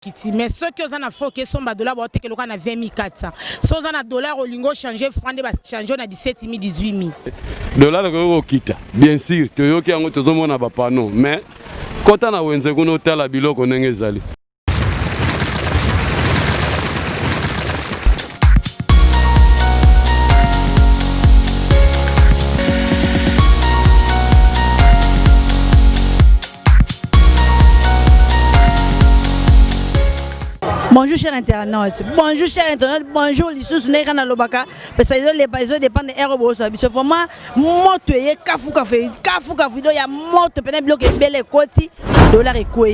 Kiti, mais ceux qui ont un afro qui sont $, on a 20 400. Si on a un dollar au lingo changer, franc de changer, on a 17 000, 18 000. Dollar au kita, bien sûr, tu as qui a tout le monde n'a pas non, mais quand on a un second hôtel à Bilo qu'on est zali. Bonjour chers internautes, bonjour les sous n'est qu'un lobaka, parce que les paysans dépendent des aérobots. Ce format, moto et kafu do ya moto pene bloqué belle côté dollar et quoi,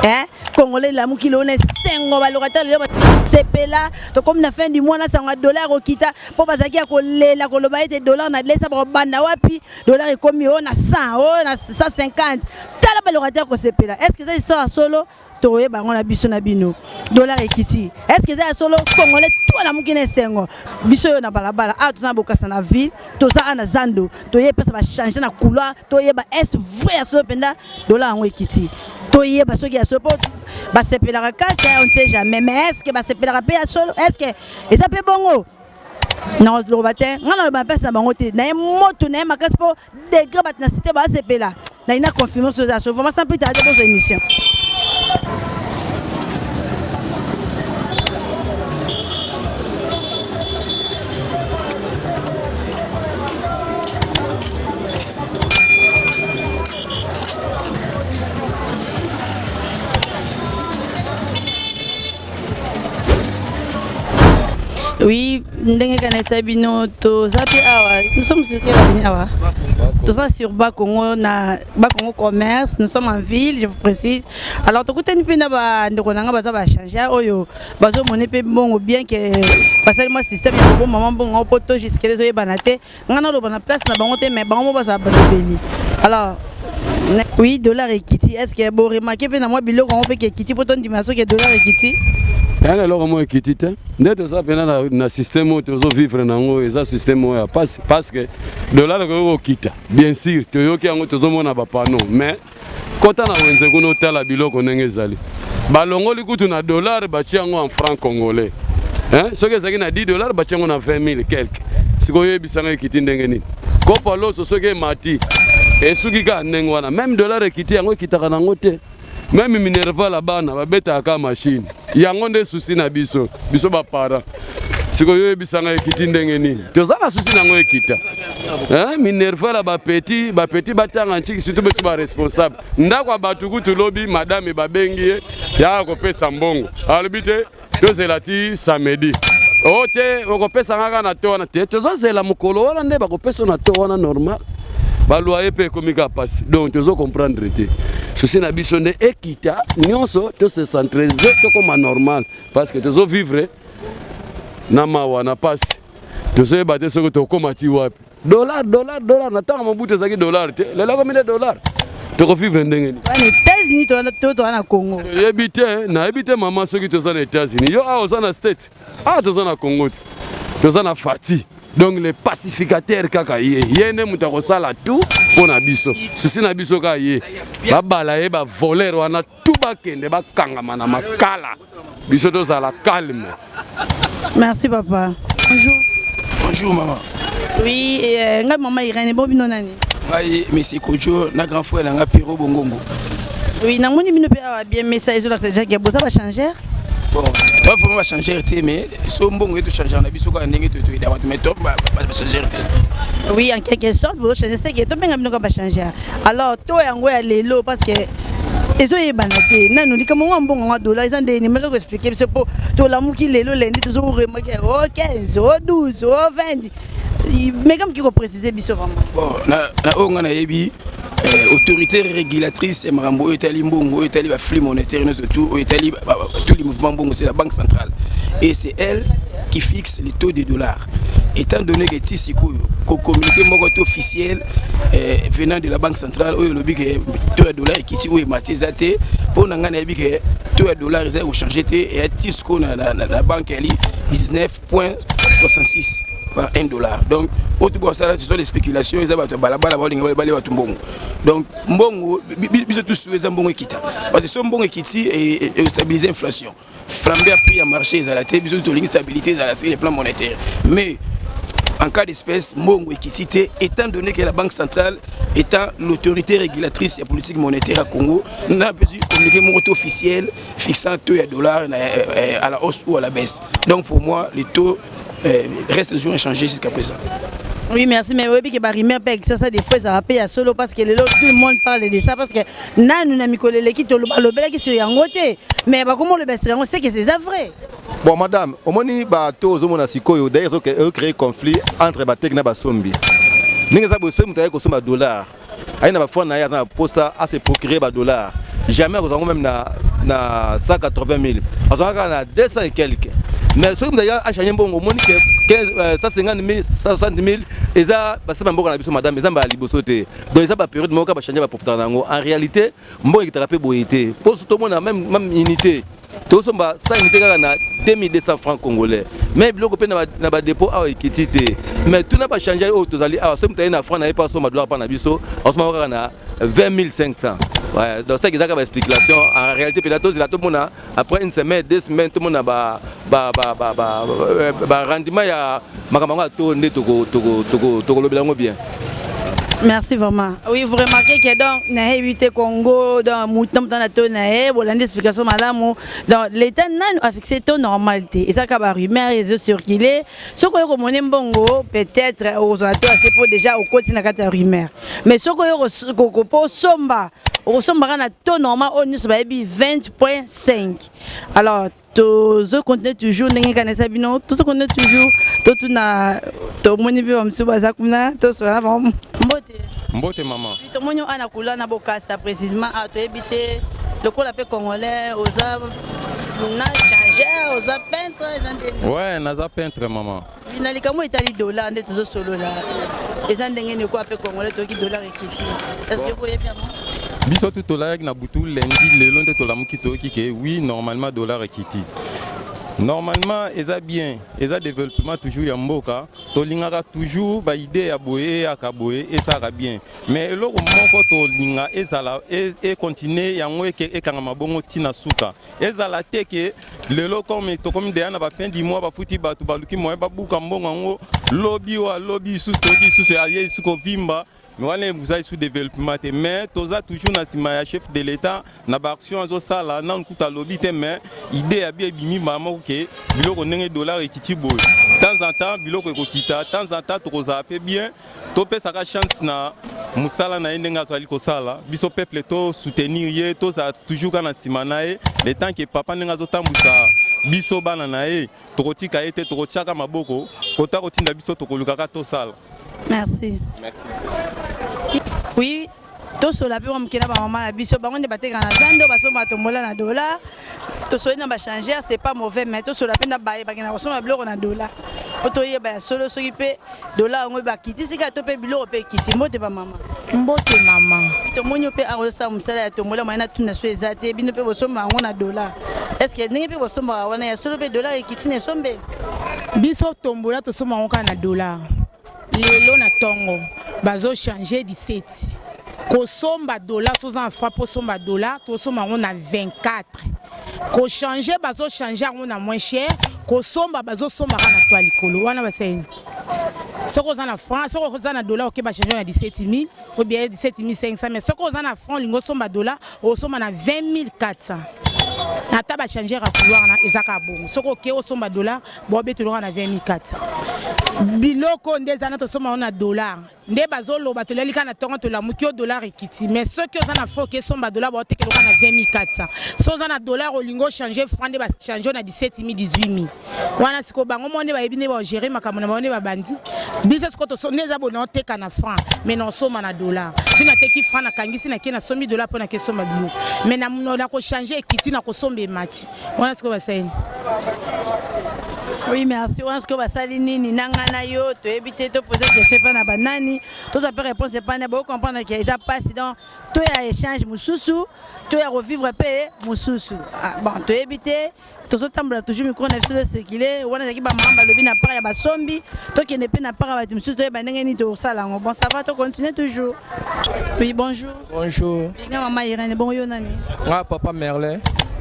hein? Congolais la mukilo ne sengo balokata le c'est là, donc comme la fin du mois na sanga dollar au kita, pour bazaki à coller la coloba et dollar na laisse pour banda wapi dollar et comme on a 100, on a 150, tala balokata ko c'est là. Est-ce que ça sera solo? Toye ba ngona biso na bino dollar ekiti est-ce que ça solo congolais tout la mukine sengo biso yo na balabala a tozana bokasa na ville toza ana zando toye pesa ba changer na couloir toye ba est vrai solo penda dollar ngo ekiti toye ba soki ya solo ba sepelaka kata on sait jamais mais est-ce que ba sepelaka pe ya solo est-ce que eza pe bongo non le matin ngana ba pesa bango te na moto na makasi po degré bat na cité ba sepela na ina confirmer sur ça vraiment sans plus tarder dans émission. Oui, nous sommes sur tout ça sur Bakongo, Bakongo commerce, nous sommes en ville, je vous précise. Alors, tout le monde va changer, bazo monnaie bon bien que parce que moi système bon maman bon poto jusqu'à les oeufs banaté, on a le bon place na bangote mais bon va ça béni. Alors oui, dollar et kiti, est-ce que bon remarquer pe na moi bilo on peut que kiti pour ton dimension que dollar et kiti. Alors moi kiti te ndeto ça pena na système où tu vivre nango eza système où parce que dollar ko kita bien sûr tu yoki yango tu mona ba pano mais quand on a wenze kuno hôtel à biloko ndenge ezali balongo likutu na dollar ba tiango en franc congolais hein ce que ça na $10 ba tiango na 20 000 quelque sikoyo bisanga kiti ndenge nini ko palo so que mati et suki ka ndenge wana même dollar kiti yango kitaka nango te. Même Minerva là-bas, na babeta aka machine. Yango nde souci na biso ba para. Siko yo bisanga ekiti ndenge nini. Toza na souci nango ekita. Hein Minerva la ba petit batanga ntiki surtout beso ba responsable. Ndako batuku tulobi madame babengi ya ko pesa mbongo. Alobite tozelati samedi. Ote okopesa ngaka na to wana te. Toza zela mukolo wana nde bakopesa na to wana normal. Baloyer pe komika passe. Donc tozo comprendre te. Souci na biso ne ekita nyonso to se centraliser to comme normal parce que tozo vivre na mawa na passe. Tozo battre ce que to komati wapi. Dollar na tanga mabuto zaki dollar te. Lela ko $1000. To ko vivre ndenge ni. États-Unis to na Congo. Ebite maman soki toza na États-Unis. Yo a ozana state. Toza na Congo. Toza na Fati. Donc les pacificateurs kaka yene mutako sala tout pour na biso. Souci na biso ka ye. Ba balaye ba voler wana tout ba kende ba kangama na makala. Biso to sala calme. Merci papa. Bonjour maman. Oui, nga maman Irene bo bino nani? Ngai monsieur Kojo na grand frère nga Piro Bongongo. Oui, na moni bino pe bien message là déjà que boza va changer. Bon, toi faut pas changer mais so mbongo et to changer na biso ka ndenge to ida mais top ba changer. Oui, en quelque sorte vous changer c'est que to benga bino ka ba changer. Alors to yango ya lelo parce que ezo yebanaté nanu lika mo mbongo wa dollar ils ont des numéros pour expliquer c'est pour to la muki lelo lendi to zo remarquer o 15 o 12 o 20 mais comme qui ko préciser biso vraiment. Bon, na onga na yebi autorité régulatrice et Marambo Italie Mbongo Italie va flux monétaire nous tout Italie tous les mouvements Mbongo c'est la banque centrale et c'est elle qui fixe les taux de dollars étant donné que Tissiko communiqué mon officiel venant de la banque centrale où le que taux de dollars qui est matisé pour n'angana yebi que taux de dollars ils ont changé et Tissiko na banque elle 19.66 par $1. Donc, ce sont des spéculations. Donc, mbongo, bisous tous les mbongo kita. Parce que ce mbongo kiti et stabiliser l'inflation. Flamber à prix à marché, ils ont la tête, bisous de l'instabilité, ils ont les plans monétaires. Mais en cas d'espèce, mbongo équité, étant donné que la Banque centrale étant l'autorité régulatrice de la politique monétaire à Congo, nous avons communiqué mon taux officiel fixant un taux de dollars à la hausse ou à la baisse. Donc pour moi, les taux restent toujours inchangés jusqu'à présent. Oui, merci, mais oui, que Barimé paye ça des fois ça va payer à solo parce que tout le monde parle de ça parce que nous n'avons pas qui te le qui sur Yangote, mais comment le baisse, on sait que c'est vrai. Bon, madame, au moins, tous les gens d'ailleurs créé conflit entre les Batek et les Sombi. Nous avons besoin de $. Il y a des postes à se procurer des dollars. Jamais nous avons même 180 000. Nous avons 200 et quelques. Mais ceux qui ont acheté un bon, au moins 150 000, 160 000, ils ont madame, ils ont libosoté. Donc, ils ont période de changer de profiter. En réalité, moi, je suis boité. Pour tout le monde, même unité. Tout le monde, ça unité, 2200 francs congolais. Mais le gouvernement n'a pas de dépôt à équité. Mais tout n'a pas changé. Tous allez à ce moment-là, franc n'avait pas son $. Par Nabiso. En ce moment, on a 20 500. Ouais, donc c'est exactement l'explication. En réalité, tout le monde après une semaine, 2 semaines, tout le monde a rendement. Il y a bien. Merci vraiment. Oui, vous remarquez que dans évité Congo, dans Moutam, dans la tonne, vous avez explication madame. Dans l'État a fixé ton normalité. Et ça, quand la rumeur est circulée, ce qu'on a bongo, peut-être aux auteurs, c'est pour déjà au quotidien de la rumeur. Mais ce qu'on a somba, au somba, na ton normal, on est sur 20.5. Alors, tout ce qu'on a toujours, tout ce qu'on a toujours, tout na, tout le monde est venu sur Bazakuna, tout ça, Mbote maman. Tout le monde a coulé na bokassa précisément à éviter le coup la paix congolais aux changeur, aux peintres. Ouais, naza peintre maman. Il n'a qu'à moi Italie dollar, on est toujours solo là. Les gens n'engagent quoi paix congolais, tout qui dollar et qui. Est-ce que vous voyez bien moi? Biso tout dollar na butu lundi le long de to la mukito qui oui normalement dollar et kiti. Normalement, ils ont bien, ils ont développement toujours en Mboka, Tolingara toujours ba idée à boyer à kaboyer et ça va bien. Mais le moment que Tolinga et continuer yango et kangama bongo tina suka. Et ça la teke le lo comme to comme de na ba fin du mois ba futi ba to baluki mo ba buka mbongo lobby wa lobby sous aye sous vimba. Vous avez sous développement, mais tous a toujours na chef de l'État na action zo sala na nkuta lobby mais idée a bien bimi maman que biloko ndenge dollar et kiti boy. Temps en temps biloko ko kita, temps en temps to zape bien, to pe saka chance na musala na ndenga to ali ko sala, biso peuple to soutenir ye, to za toujours kana simanae, le temps que papa ndenga zo tambusa biso bana na e, to kotika ete to kotiaka maboko, kota kotinda biso to kolukaka to sala. Merci. Merci. Oui, tout cela peut me quitter maman la biso bango ne batte kana zando baso matombola na dollar. Tout cela na ba changer, c'est pas mauvais mais tout cela peut na ba na kosoma biloko na dollar. Otoye ba solo so kipe dollar ngo ba kiti sika to pe biloko pe kiti mbote ba mama. Mbote mama. To monyo pe arosa musala ya tombola mana tuna so ezate bino pe bosoma ngo na dollar. Est-ce que ningi pe bosoma wana ya solo pe dollar e kiti ne sombe? Biso tombola to soma ngo na dollar. Lelo na tongo bazo changer 17 ko somba dollar so za fa po somba dollar to soma ngo na 24 ko changer bazo changer ngo na moins cher ko somba bazo somba kana to alikolo wana baseni soko za na franc soko za na dollar oke ba changer na 17 000 ou bien 17 500 mais soko za na franc lingo somba dollar o somba na 20 400 ata ba changer à couloir na ezaka bon soko ke o somba dollar bo betolo na 20 400 biloko ndezana to soma na dollar nde bazolo batoleli kana tongo to la mukio dollar ekiti mais ceux qui ont na faux que somba dollar ba tekelo na 20 400 so za na dollar olingo changer franc nde ba changer na 17 000 18 000 wana siko bango monde ba ebine ba gérer makambo na monde ba bandi biso siko to sonne za bona teka na franc mais non soma na dollar sina teki franc na kangisi na kena somi dollar pona ke soma biloko mais na ko changer ekiti na ko sombe mati wana siko ba sayi Oui, merci. On se voit ça, Nini, Nangana yo, tu évites de poser des chefs à banani. Tout ça peut répondre, c'est pas beaucoup comprendre qu'il y a pas donc tout est échange moussoussou, tout est revivre paix moussoussou. Bon, tu évites tout ça tambour toujours micro na biso de circuler, on a qui ba mamba lobi na para ya ba sombi, to qui ne peut na para ba moussoussou to ba ndenge ni to sala. Bon, ça va, tu continues toujours. Oui, bonjour. Bonjour. Maman Irène, bon yo nani. Ah, papa Merlin.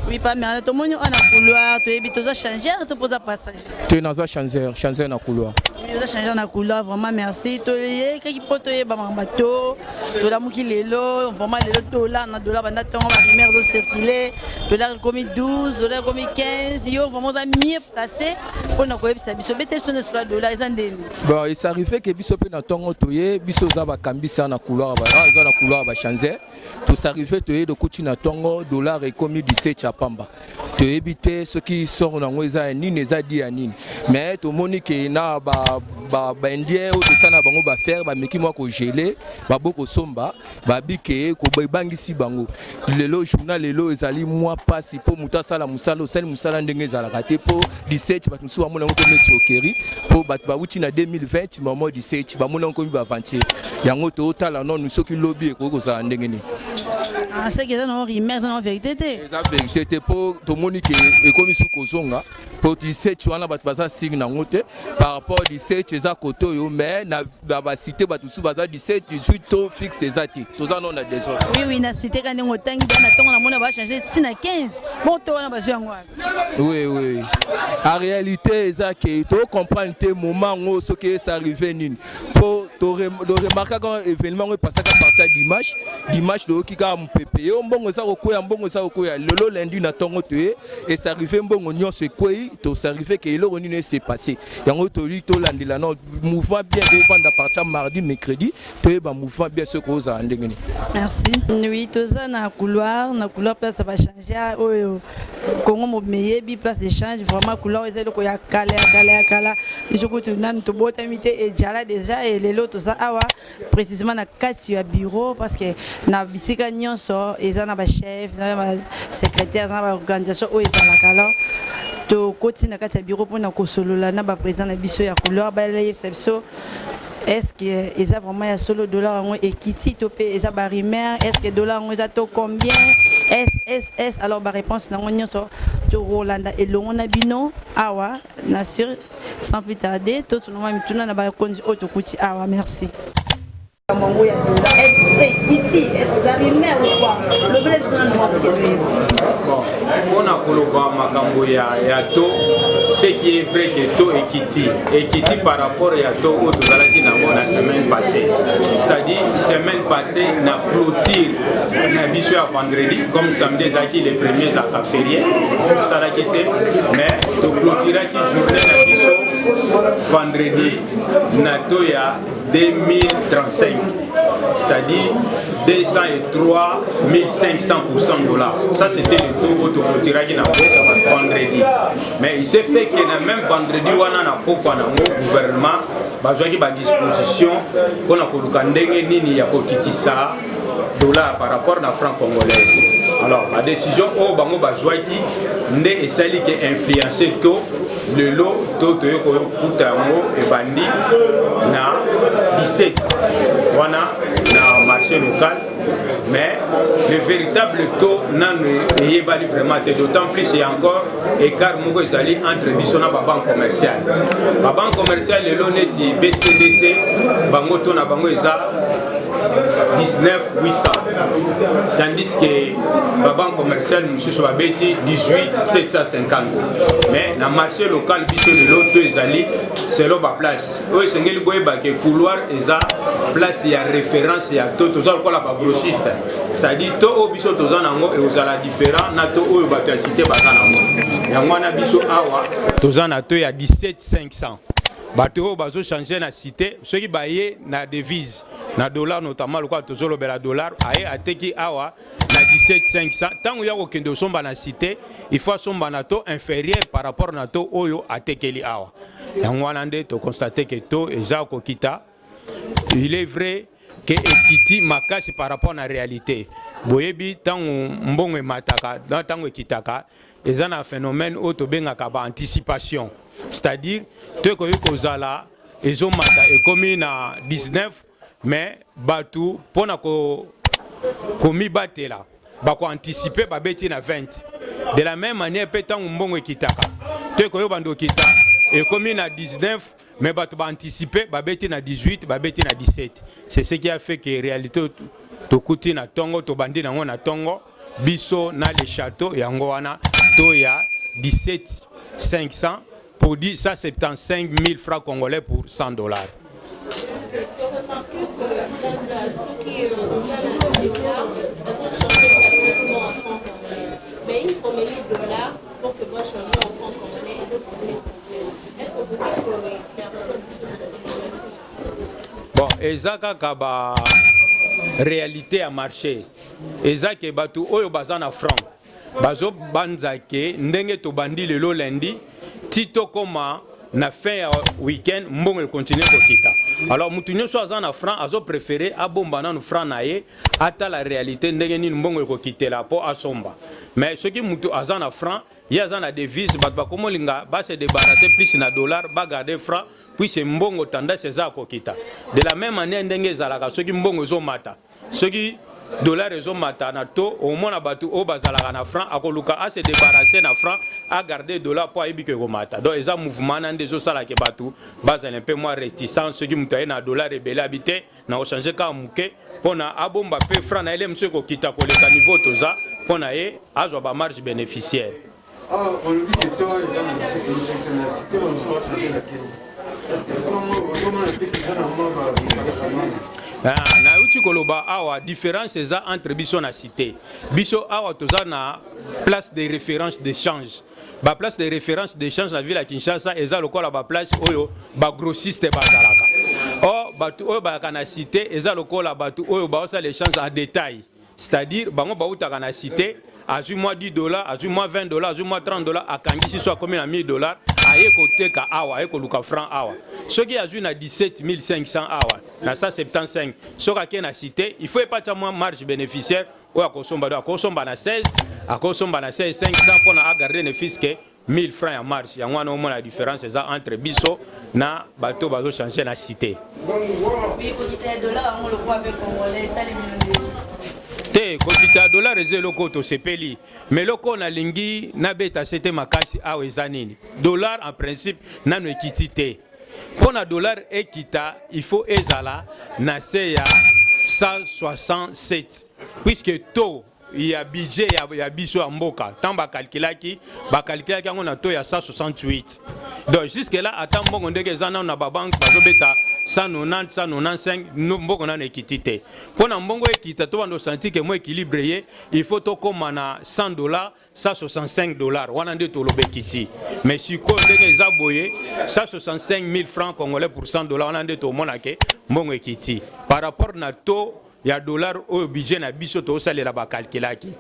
Oui, pas Merlin, tout le monde on a couloir, tu évites tout ça changer, tu poses passager. Tu es dans un changer dans couloir. Oui, tu as changé dans couloir, vraiment merci. Tu es qui peut te ba bateau, tu la muki lelo, vraiment lelo dollar na dollar banda ton ba rimer do circuler, dollar comme 12, dollar comme 15, yo vraiment ça mieux placé pour na ko ebisa biso bete son histoire dollar ezandeni. Bon, il s'arrivait que biso pe na tongo toye, biso za ba kambisa na couloir ba, za na couloir ba changer. Tout s'arrivait toye de kuti na tongo dollar et comme 17 chapamba. Tu éviter ce qui sort dans ngoza ni neza di anine. Mais to monique na ba indien ou tout ça na bango ba faire ba meki moi ko geler, ba boko somba, ba bike ko bangisi bango. Lelo journal lelo ezali moi passe pour muta sala musalo, sel musala ndenge za la raté pour 17 ba musu amona ko meso okeri pour ba wuti na 2020 moment 17 ba mona ko mi ba avancer. Yango to tala non nous soki lobby ko za ndenge ni. Ah, c'est que non rimer non vérité. La vérité pour to monique et comme sous kozonga pour 17 tu wana bat baza signe na ngote par rapport 17 eza koto yo mais na ba cité bat sous baza 17 18 to fixe ezati toza non na desordre. Oui na cité quand on tangi na tongo na mona ba changer tina 15 bon to wana ba yango. Oui en réalité eza que to comprendre te moment ngo ce qui est arrivé nini pour to remarquer quand événement est passé à partir dimanche de kika mpepe yo mbongo za kokoya lelo lundi na tongo te et ça arrivé mbongo nyonso ekoi to ça arrivé que eloko nini s'est passé yango to li to landela non mouvement bien vendre à partir mardi mercredi to ba mouvement bien ce cause en ndengeni. Merci. Oui to ça na couloir place ça va changer au Congo mo meyebi place d'échange vraiment couloir ezelo ko ya kala je ko to nan to bota mité et jala déjà et lelo to ça awa précisément na kati ya bureau parce que na bisika nyonso ezana ba chef na ba secrétaire na ba organisation o ezala kala to koti na kati ya bureau pour na kosolola na ba président na biso ya couleur ba live biso. Est-ce que ils a vraiment ya solo dollar en equity topé ils a barimer est-ce que dollar en ils a to combien S alors ba réponse na nyonso to Rolanda et longona bino awa na sûr sans plus tarder tout le monde mituna na ba konzi auto kuti awa merci. On a koloba makambo ya to ce qui est vrai que to ekiti par rapport à to au tozalaki na la semaine passée, c'est-à-dire semaine passée na clôture na biso ya vendredi comme samedi ezalaki les premiers à férié salaki te mais to clôturaki journée na biso vendredi na to ya 2035, c'est-à-dire 203 500% $. Ça c'était le taux autoclôturé qui n'a pas vendredi. Mais il s'est fait que le même vendredi, on a un gouvernement qui a disposition pour ça dollar par rapport à franc congolais. Alors la décision au bango bazwaki nde esali que influencer to le lot to to ko kutango e bandi na 17 wana na marché local mais le véritable taux n'a pas vraiment d'autant plus et encore écart moko ezali entre biso na ba banque commerciale. Ba banque commerciale le loneti BCDC bango to na bango eza 19 800 tandis que la banque commerciale monsieur Babeti 18 750 mais dans le marché local biso le lot ezali selon ba place oyo sengeli boyeba ke couloir eza place ya référence ya to toza lokola ba grossiste c'est-à-dire to o biso toza nango et ozala différent na to oyo bato ya cité baza nango yango wana biso awa toza na to ya 17 500 bato bazo changer na cité ceux qui baye na devise na dollar notamment le quoi toujours le dollar aye ateki awa na 17 500 tango ya kokende somba na cité il faut somba na to inférieur par rapport na to oyo atekeli awa yango wana nde to constater que to eza kokita. Il est vrai que ekiti makasi par rapport à la réalité boyebi tango mbongo mataka dans tango ekitaka eza na phénomène oyo tobengaka anticipation, c'est-à-dire tokoki kozala ezomata ekomi na 19 mais batu mpona komibatela bakoanticipe babeti na 20. De la même manière mpe ntango mbongo ekitaka tokoki banda okita ekomi na 19 mais batu baanticipe babeti na 18 babeti na 17. C'est ce qui a fait que réalité tokuti na tongo tobandi nango na tongo biso na le château yango wana to ya 17 500 pour 175 000 francs congolais pour $100. Mais il faut mettre les dollars pour que moi changer en francs congolais et je pensais. Est-ce que vous pouvez éclaircir sur cette situation? Bon, ezaka kaba réalité à marché. Ezaka batu oyo bazana franc. Bazo banzake ndenge to bandi lelo lundi tito koma na fin ya week-end mbongo continue kokita. Alors mutu nyoso azana franc azo préféré abomba na franc naye ata la réalité ndenge ni mbongo kokitela po asomba. Mais ce qui mutu azana franc, ya azana devise bat ba komolinga ba se débarrasser plus na dollar ba garder franc puis c'est mbongo tendance za kokita. De la même manière ndenge zalaka ce qui mbongo zo mata. Ce qui dollar ezo mata na to au moins batu o bazalaka na franc akoluka a se débarrasser na franc a garder dollar pour ebike ko mata. Donc eza mouvement na ndezo sala ke batu bazala un peu moins réticent ce qui mutaye na dollar rebelle habité na o changer ka muke pona abomba pe franc na ele mse ko kita ko le niveau toza pona e azwa ba marge bénéficiaire. Ah on lui dit toi les gens de cité on doit changer la 15. Parce que comment était que ça normalement na uti koloba awa différence eza entre biso na cité biso awa toza na place de référence d'échange ba place de référence d'échange na ville ya Kinshasa eza lokola ba place oyo ba grossiste bazalaka o batu oyo ba kana cité eza lokola batu oyo ba osa l'échange en détail, c'est-à-dire bango ba utaka na cité azui-moi $10, azui-moi $20, azui-moi $30 akangisi soit combien na $1000 aye koteka awa aye koluka franc awa soki azui na 17 500 awa na 175 soka ke na cité il faut epatia moins marge bénéficiaire ou akosomba na 16 akosomba na 16 500 pona agarder bénéfice ke 1000 francs ya marge yango wana omona la différence eza entre biso na bato bazo changer na cité. Oui, côté dollar on le voit avec congolais ça les millions. Te kokita dollar ezelo to sepeli mais loko na lingi na beta c'était makasi awe zanini dollar en principe nano ekiti te pona dollar ekita il faut ezala na se ya 167 puisque to il y a budget ya biso ya mboka tant ba calculaki yango na to ya 168 donc jusque là attend mbongo ndeke zana na ba banque bazobeta 190 195 mbongo na ekiti te pona mbongo ekita to bando senti que mo équilibré il faut to koma na $100 $165 wana nde to lobekiti mais si ko ndenge za boye 165 000 francs congolais pour $100 wana nde to mona ke mbongo ekiti par rapport na to ya dollar au budget na biso to salela ba calculaki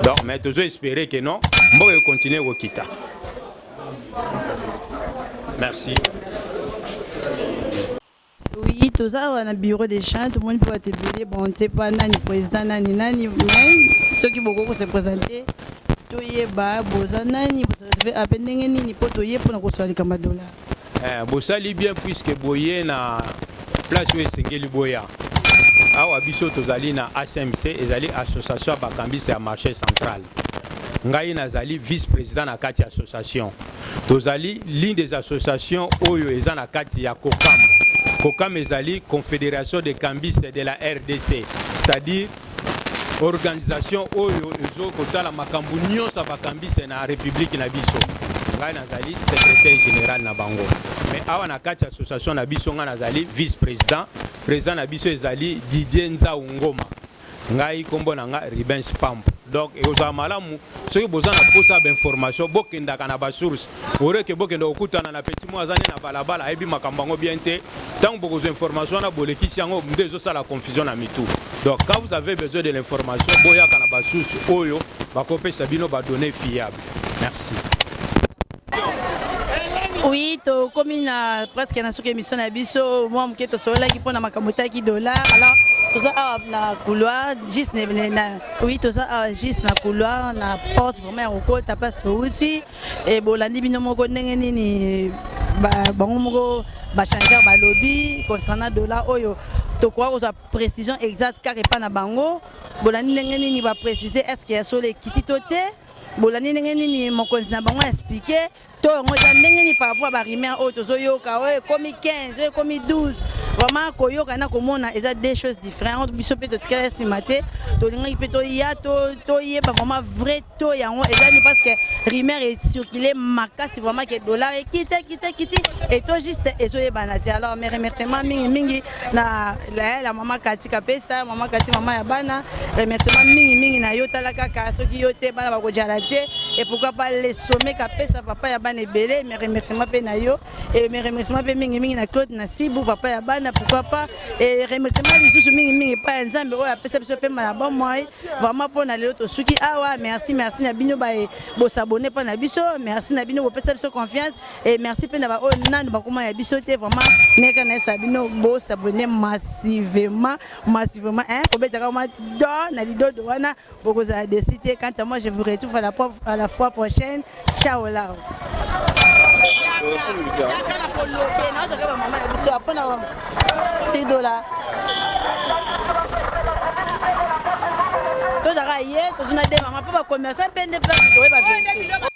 donc mais toujours espérer que non mbongo continue au kita. Merci. Oui, tout ça, on a un bureau d'échange, tout le monde peut être billet. Bon, on ne sait pas, nani président, nani, mais ceux qui vont se présenter, tout y est bas, boza, nani, vous savez, à peine ni potoyer pour nous recevoir les $. Bossa bien puisque boye na place où est sengeli boya. Awa biso tozali na ACMC, ezali association bakambisi ya marché central. Ngai nazali vice-président na kati association. Tozali l'une des associations oyo eza na kati ya Kokam. Kokam ezali Confédération des cambistes de la RDC, c'est-à-dire organisation oyo ezo kotala makambu nyonso bakambisi na République na biso. Ngai nazali secrétaire général na bango. Mais awa na kati association na biso nga nazali vice-président, président na biso ezali Didier Nzaungoma. Ngai kombo na nga Ribens Pamp. Donc ezo malamu soki bozana posa ba information bokenda kana ba source oreke bokenda okutana na petit mois azane na balabala ebi makambango bien te tant beaucoup d'informations na bolekisi yango ndezo sala confusion na mitu. Donc quand vous avez besoin de l'information boya kana ba source oyo ba kopesa bino ba données fiables. Merci. Oui, to comme presque na soki émission na biso moi moke to sola ki pona makamota ki dollar alors tout ça na couloir juste na oui tout ça juste na couloir na porte vraiment au ta place to uti et bolandi bino moko ndenge nini bango moko ba changer ba lobby concernant dollar oyo to quoi aux précision exacte car pas na bango bolandi ndenge nini ba préciser est-ce qu'il y a sur les kiti toté bolandi ndenge nini mon na bango expliquer to ngota ndenge ni par rapport à ba rimer o to zoyoka o comme 15 comme 12 vraiment koyoka na komona eza deux choses différentes biso pe to tikala estimaté to linga pe to ya to yeba vraiment vrai to yango eza ni parce que rimer est circulé makasi vraiment que dollar et kiti et to juste ezoyeba na te alors mes remerciements mingi na la maman Katika pesa maman Kati maman ya bana remerciements mingi na yo tala kaka soki yo te bana ba ko jala te et pourquoi pas les sommets ka pesa papa ya bana ebele mes remerciements pe na yo et mes remerciements pe mingi na Claude na Sibu papa ya bana pourquoi pas et remerciements les mingi pas ensemble o ya pesa biso pe na bon moi vraiment pour na lelo to suki awa merci na bino ba bo s'abonner pour na biso merci na bino bo pesa biso confiance et merci pe na ba o nando ba comment ya biso te vraiment neka na sa bino bo s'abonner massivement hein ko betaka ma don na lido de wana boko za décider quant à moi je vous retrouve à la fois prochaine ciao là $6 to dara ye to zuna de mama pa ba commerçant pende place to ba